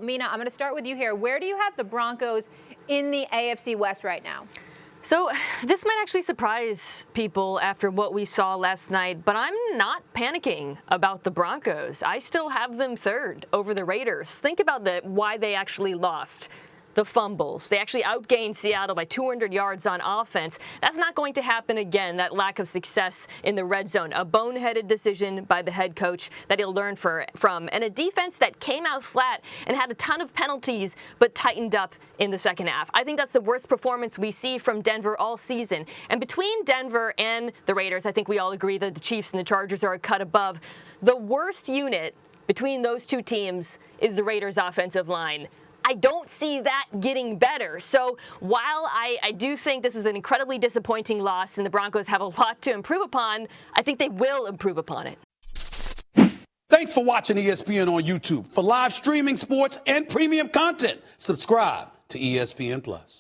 Mina, I'm going to start with you here. Where do you have the Broncos in the AFC West right now? So this might actually surprise people after what we saw last night, but I'm not panicking about the Broncos. I still have them third over the Raiders. Think about why they actually lost. The fumbles. They actually outgained Seattle by 200 yards on offense. That's not going to happen again, that lack of success in the red zone. A boneheaded decision by the head coach that he'll learn from. And a defense that came out flat and had a ton of penalties but tightened up in the second half. I think that's the worst performance we see from Denver all season. And between Denver and the Raiders, I think we all agree that the Chiefs and the Chargers are a cut above. The worst unit between those two teams is the Raiders' offensive line. I don't see that getting better. So while I do think this was an incredibly disappointing loss and the Broncos have a lot to improve upon, I think they will improve upon it. Thanks for watching ESPN on YouTube. For live streaming, sports, and premium content, subscribe to ESPN+.